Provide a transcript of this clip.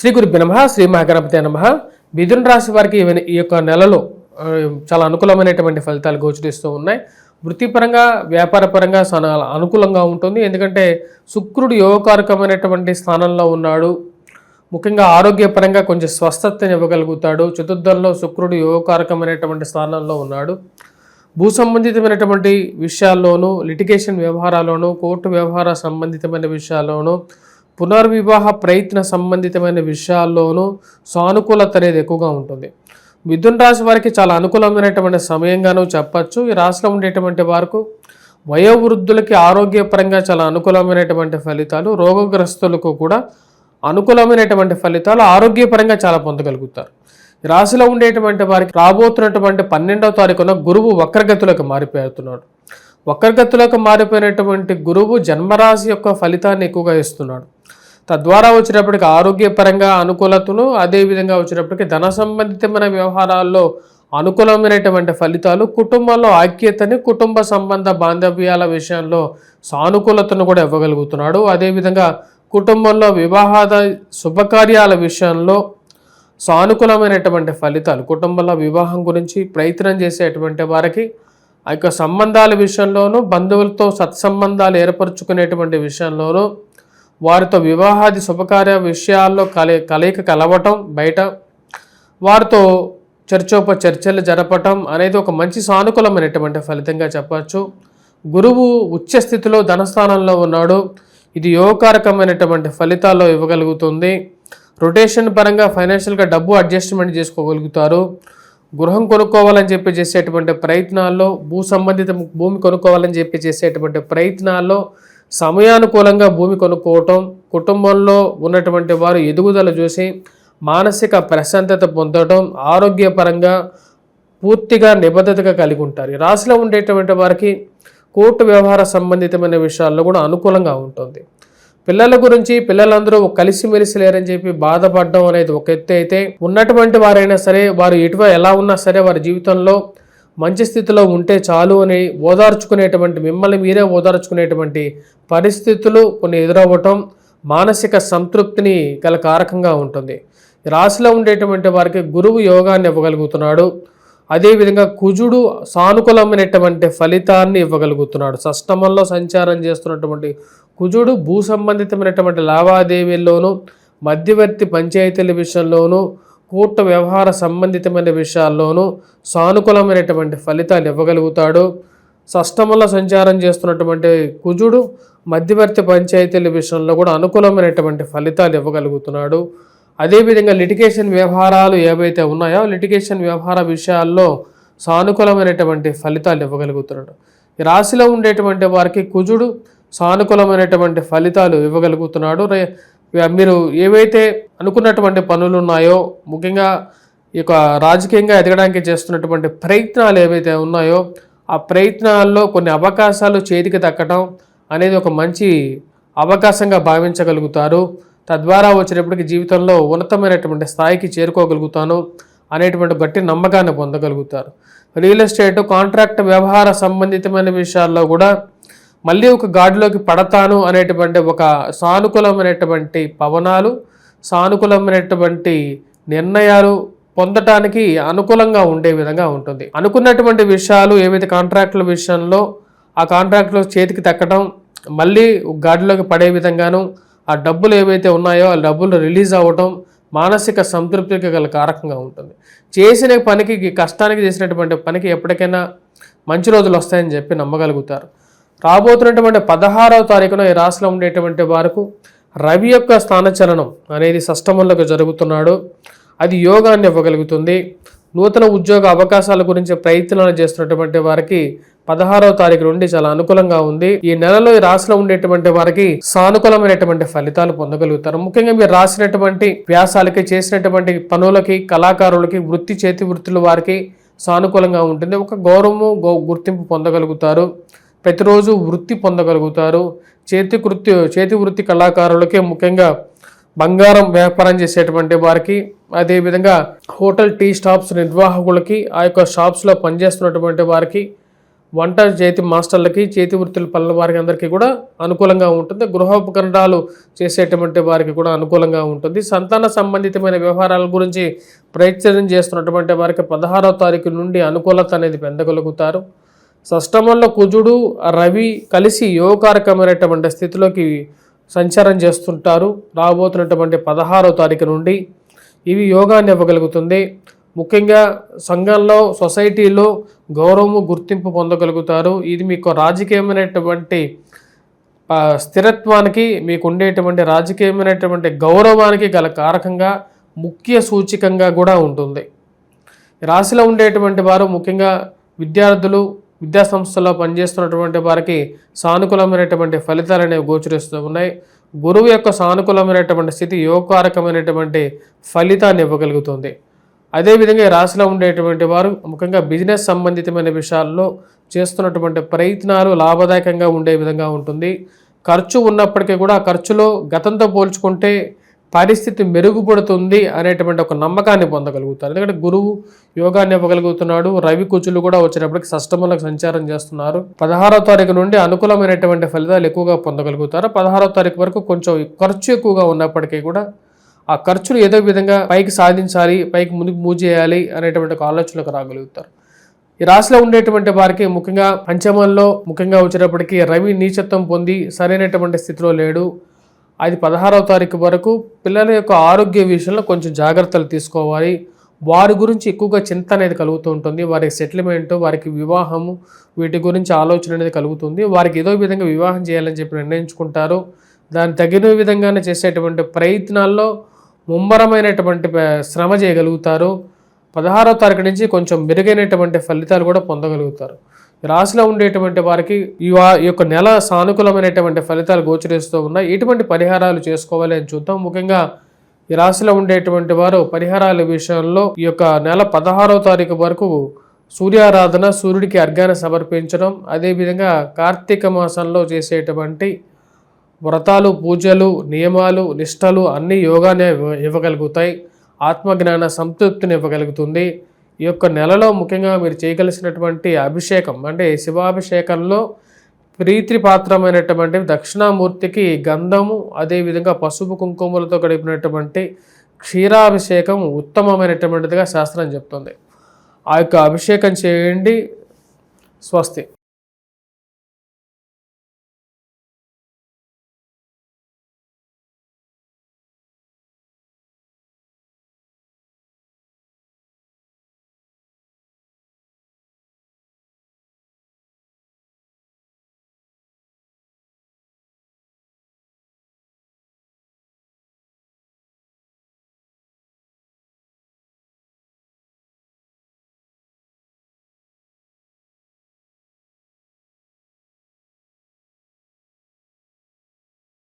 శ్రీ గురుభ్యో నమః. శ్రీ మహాగణపతే నమః. మిథున రాశి వారికి ఈ యొక్క నెలలో చాలా అనుకూలమైనటువంటి ఫలితాలు గోచరిస్తూ ఉన్నాయి. వృత్తిపరంగా వ్యాపారపరంగా చాలా అనుకూలంగా ఉంటుంది. ఎందుకంటే శుక్రుడు యోగకారకమైనటువంటి స్థానంలో ఉన్నాడు. ముఖ్యంగా ఆరోగ్యపరంగా కొంచెం స్వస్థతని ఇవ్వగలుగుతాడు. చతుర్థంలో శుక్రుడు యోగకారకమైనటువంటి స్థానంలో ఉన్నాడు. భూ సంబంధితమైనటువంటి విషయాల్లోనూ, లిటిగేషన్ వ్యవహారాల్లోనూ, కోర్టు వ్యవహార సంబంధితమైన విషయాల్లోనూ, పునర్వివాహ ప్రయత్న సంబంధితమైన విషయాల్లోనూ సానుకూలత అనేది ఎక్కువగా ఉంటుంది. మిథున రాశి వారికి చాలా అనుకూలమైనటువంటి సమయంగానూ చెప్పచ్చు. ఈ రాశిలో ఉండేటువంటి వారికి వయోవృద్ధులకి ఆరోగ్యపరంగా చాలా అనుకూలమైనటువంటి ఫలితాలు, రోగగ్రస్తులకు కూడా అనుకూలమైనటువంటి ఫలితాలు, ఆరోగ్యపరంగా చాలా పొందగలుగుతారు. ఈ రాశిలో ఉండేటువంటి వారికి రాబోతున్నటువంటి 12వ తారీఖున గురువు వక్రగతులకు మారిపోతున్నాడు. వక్రగతులకు మారిపోయినటువంటి గురువు జన్మరాశి యొక్క ఫలితాన్ని ఎక్కువగా ఇస్తున్నాడు. తద్వారా వచ్చినప్పటికీ ఆరోగ్యపరంగా అనుకూలతను, అదేవిధంగా వచ్చినప్పటికీ ధన సంబంధితమైన వ్యవహారాల్లో అనుకూలమైనటువంటి ఫలితాలు, కుటుంబంలో ఐక్యతని, కుటుంబ సంబంధ బాంధవ్యాల విషయంలో సానుకూలతను కూడా ఇవ్వగలుగుతున్నాడు. అదేవిధంగా కుటుంబంలో వివాహాద శుభకార్యాల విషయంలో సానుకూలమైనటువంటి ఫలితాలు, కుటుంబంలో వివాహం గురించి ప్రయత్నం చేసేటువంటి వారికి ఆ యొక్క సంబంధాల విషయంలోనూ, బంధువులతో సత్సంబంధాలు ఏర్పరచుకునేటువంటి విషయంలోనూ, వారితో వివాహాది శుభకార్య విషయాల్లో కలయిక కలవటం, బయట వారితో చర్చలు జరపటం అనేది ఒక మంచి సానుకూలమైనటువంటి ఫలితంగా చెప్పచ్చు. గురువు ఉచ్చ స్థితిలో ధనస్థానంలో ఉన్నాడు. ఇది యోగకారకమైనటువంటి ఫలితాల్లో ఇవ్వగలుగుతుంది. రొటేషన్ పరంగా ఫైనాన్షియల్గా డబ్బు అడ్జస్ట్మెంట్ చేసుకోగలుగుతారు. గృహం కొనుక్కోవాలని చెప్పి చేసేటువంటి ప్రయత్నాల్లో, భూమి కొనుక్కోవాలని చెప్పి చేసేటువంటి ప్రయత్నాల్లో సమయానుకూలంగా భూమి కొనుక్కోవటం, కుటుంబంలో ఉన్నటువంటి వారు ఎదుగుదల చూసి మానసిక ప్రశాంతత పొందడం, ఆరోగ్యపరంగా పూర్తిగా నిబద్ధతగా కలిగి ఉంటారు. రాశిలో ఉండేటువంటి వారికి కోర్టు వ్యవహార సంబంధితమైన విషయాల్లో కూడా అనుకూలంగా ఉంటుంది. పిల్లల గురించి పిల్లలందరూ కలిసిమెలిసి లేరని చెప్పి బాధపడడం అనేది ఒక ఎత్తు అయితే, ఉన్నటువంటి వారైనా సరే వారు ఎలా ఉన్నా సరే వారి జీవితంలో మంచి స్థితిలో ఉంటే చాలు అని ఓదార్చుకునేటువంటి, మిమ్మల్ని మీరే ఓదార్చుకునేటువంటి పరిస్థితులు కొన్ని ఎదురవ్వటం మానసిక సంతృప్తిని గల కారకంగా ఉంటుంది. రాశిలో ఉండేటువంటి వారికి గురువు యోగాన్ని ఇవ్వగలుగుతున్నాడు. అదేవిధంగా కుజుడు సానుకూలమైనటువంటి ఫలితాన్ని ఇవ్వగలుగుతున్నాడు. షష్టమంలో సంచారం చేస్తున్నటువంటి కుజుడు భూ సంబంధితమైనటువంటి లావాదేవీల్లోనూ, మధ్యవర్తి పంచాయతీల విషయంలోనూ, కోర్టు వ్యవహార సంబంధితమైన విషయాల్లోనూ సానుకూలమైనటువంటి ఫలితాలు ఇవ్వగలుగుతాడు. షష్టమంలో సంచారం చేస్తున్నటువంటి కుజుడు మధ్యవర్తి పంచాయతీల విషయంలో కూడా అనుకూలమైనటువంటి ఫలితాలు ఇవ్వగలుగుతున్నాడు. అదేవిధంగా లిటిగేషన్ వ్యవహారాలు ఏవైతే ఉన్నాయో లిటిగేషన్ వ్యవహార విషయాల్లో సానుకూలమైనటువంటి ఫలితాలు ఇవ్వగలుగుతున్నాడు. ఈ రాశిలో ఉండేటువంటి వారికి కుజుడు సానుకూలమైనటువంటి ఫలితాలు ఇవ్వగలుగుతున్నాడు. మీరు ఏవైతే అనుకున్నటువంటి పనులు ఉన్నాయో, ముఖ్యంగా ఈ యొక్క రాజకీయంగా ఎదగడానికి చేస్తున్నటువంటి ప్రయత్నాలు ఏవైతే ఉన్నాయో ఆ ప్రయత్నాల్లో కొన్ని అవకాశాలు చేతికి దక్కడం అనేది ఒక మంచి అవకాశంగా భావించగలుగుతారు. తద్వారా వచ్చినప్పటికీ జీవితంలో ఉన్నతమైనటువంటి స్థాయికి చేరుకోగలుగుతాను అనేటువంటి గట్టి నమ్మకాన్ని పొందగలుగుతారు. రియల్ ఎస్టేట్, కాంట్రాక్ట్ వ్యవహార సంబంధితమైన విషయాల్లో కూడా మళ్ళీ ఒక గాడిలోకి పడతాను అనేటువంటి ఒక సానుకూలమైనటువంటి పవనాలు, సానుకూలమైనటువంటి నిర్ణయాలు పొందటానికి అనుకూలంగా ఉండే విధంగా ఉంటుంది. అనుకున్నటువంటి విషయాలు ఏవైతే కాంట్రాక్టుల విషయంలో ఆ కాంట్రాక్టులు చేతికి తక్కడం, మళ్ళీ గాడిలోకి పడే విధంగాను, ఆ డబ్బులు ఏవైతే ఉన్నాయో ఆ డబ్బులు రిలీజ్ అవ్వటం మానసిక సంతృప్తికి గల కారకంగా ఉంటుంది. చేసిన పనికి, కష్టానికి చేసినటువంటి పనికి ఎప్పటికైనా మంచి రోజులు వస్తాయని చెప్పి నమ్మగలుగుతారు. రాబోతున్నటువంటి 16వ తారీఖున ఈ రాశిలో ఉండేటువంటి వారికి రవి యొక్క స్థానచలనం అనేది షష్టమంలోకి జరుగుతున్నాడు. అది యోగాన్ని ఇవ్వగలుగుతుంది. నూతన ఉద్యోగ అవకాశాల గురించి ప్రయత్నాలు చేస్తున్నటువంటి వారికి 16వ తారీఖు నుండి చాలా అనుకూలంగా ఉంది. ఈ నెలలో ఈ రాశిలో ఉండేటువంటి వారికి సానుకూలమైనటువంటి ఫలితాలు పొందగలుగుతారు. ముఖ్యంగా మీరు రాసినటువంటి వ్యాసాలకి, చేసినటువంటి పనులకి, కళాకారులకి, చేతి వృత్తుల వారికి సానుకూలంగా ఉంటుంది. ఒక గౌరవము, గుర్తింపు పొందగలుగుతారు. ప్రతిరోజు వృత్తి పొందగలుగుతారు. చేతి వృత్తి కళాకారులకి, ముఖ్యంగా బంగారం వ్యాపారం చేసేటువంటి వారికి, అదేవిధంగా హోటల్, టీ స్టాప్స్ నిర్వాహకులకి, ఆ యొక్క షాప్స్లో పనిచేస్తున్నటువంటి వారికి వంట చేతి మాస్టర్లకి, చేతి వృత్తుల పనుల వారికి అందరికీ కూడా అనుకూలంగా ఉంటుంది. గృహోపకరణాలు చేసేటువంటి వారికి కూడా అనుకూలంగా ఉంటుంది. సంతాన సంబంధితమైన వ్యవహారాల గురించి ప్రయత్నం చేస్తున్నటువంటి వారికి 16వ తారీఖు నుండి అనుకూలత అనేది పొందగలుగుతారు. షష్టమంలో కుజుడు, రవి కలిసి యోగకారకమైనటువంటి స్థితిలోకి సంచారం చేస్తుంటారు రాబోతున్నటువంటి 16వ తారీఖు నుండి. ఇవి యోగాన్ని ఇవ్వగలుగుతుంది. ముఖ్యంగా సంఘంలో, సొసైటీలో గౌరవము, గుర్తింపు పొందగలుగుతారు. ఇది మీకు రాజకీయమైనటువంటి స్థిరత్వానికి, మీకు ఉండేటువంటి రాజకీయమైనటువంటి గౌరవానికి గల కారకంగా, ముఖ్య సూచికంగా కూడా ఉంటుంది. రాశిలో ఉండేటువంటి వారు ముఖ్యంగా విద్యార్థులు, విద్యాసంస్థల్లో పనిచేస్తున్నటువంటి వారికి సానుకూలమైనటువంటి ఫలితాలు అనేవి గోచరిస్తూ ఉన్నాయి. గురువు యొక్క సానుకూలమైనటువంటి స్థితి యోగకారకమైనటువంటి ఫలితాన్ని ఇవ్వగలుగుతుంది. అదేవిధంగా ఈ రాశిలో ఉండేటువంటి వారు ముఖ్యంగా బిజినెస్ సంబంధితమైన విషయాల్లో చేస్తున్నటువంటి ప్రయత్నాలు లాభదాయకంగా ఉండే విధంగా ఉంటుంది. ఖర్చు ఉన్నప్పటికీ కూడా ఖర్చులో గతంతో పోల్చుకుంటే పరిస్థితి మెరుగుపడుతుంది అనేటువంటి ఒక నమ్మకాన్ని పొందగలుగుతారు. ఎందుకంటే గురువు యోగాన్ని ఇవ్వగలుగుతున్నాడు. రవి కుజులు కూడా వచ్చినప్పటికీ షష్టమంలోకి సంచారం చేస్తున్నారు. 16వ తారీఖు నుండి అనుకూలమైనటువంటి ఫలితాలు ఎక్కువగా పొందగలుగుతారు. 16వ తారీఖు వరకు కొంచెం ఖర్చు ఎక్కువగా ఉన్నప్పటికీ కూడా ఆ ఖర్చును ఏదో విధంగా పైకి సాధించాలి, పైకి ముందుకు మూవ్ చేయాలి అనేటువంటి ఒక ఆలోచనలకు రాగలుగుతారు. ఈ రాశిలో ఉండేటువంటి వారికి ముఖ్యంగా పంచమంలో ముఖ్యంగా వచ్చేటప్పటికి రవి నీచత్వం పొంది సరైనటువంటి స్థితిలో లేడు. అది 16వ తారీఖు వరకు పిల్లల యొక్క ఆరోగ్య విషయంలో కొంచెం జాగ్రత్తలు తీసుకోవాలి. వారి గురించి ఎక్కువగా చింత అనేది కలుగుతూ ఉంటుంది. వారికి సెటిల్మెంట్, వారికి వివాహము, వీటి గురించి ఆలోచన అనేది కలుగుతుంది. వారికి ఏదో విధంగా వివాహం చేయాలని చెప్పి నిర్ణయించుకుంటారు. దాన్ని తగిన విధంగానే చేసేటువంటి ప్రయత్నాల్లో ముమ్మరమైనటువంటి శ్రమ చేయగలుగుతారు. 16వ తారీఖు నుంచి కొంచెం మెరుగైనటువంటి ఫలితాలు కూడా పొందగలుగుతారు. రాశిలో ఉండేటువంటి వారికి ఈ యొక్క నెల సానుకూలమైనటువంటి ఫలితాలు గోచరిస్తూ ఉన్నాయి. ఎటువంటి పరిహారాలు చేసుకోవాలి అని చూద్దాం. ముఖ్యంగా ఈ రాశిలో ఉండేటువంటి వారు పరిహారాల విషయంలో ఈ యొక్క నెల 16వ తారీఖు వరకు సూర్యారాధన, సూర్యుడికి అర్ఘ్యాన్ని సమర్పించడం, అదేవిధంగా కార్తీక మాసంలో చేసేటువంటి వ్రతాలు, పూజలు, నియమాలు, నిష్టలు అన్నీ యోగానే ఇవ్వగలుగుతాయి. ఆత్మజ్ఞాన సంతృప్తిని ఇవ్వగలుగుతుంది. ఈ యొక్క నెలలో ముఖ్యంగా మీరు చేయగలిసినటువంటి అభిషేకం అంటే శివాభిషేకంలో ప్రీతిపాత్రమైనటువంటి దక్షిణామూర్తికి గంధము, అదేవిధంగా పసుపు కుంకుమలతో గడిపినటువంటి క్షీరాభిషేకం ఉత్తమమైనటువంటిదిగా శాస్త్రం చెప్తుంది. ఆ యొక్క అభిషేకం చేయండి. స్వస్తి.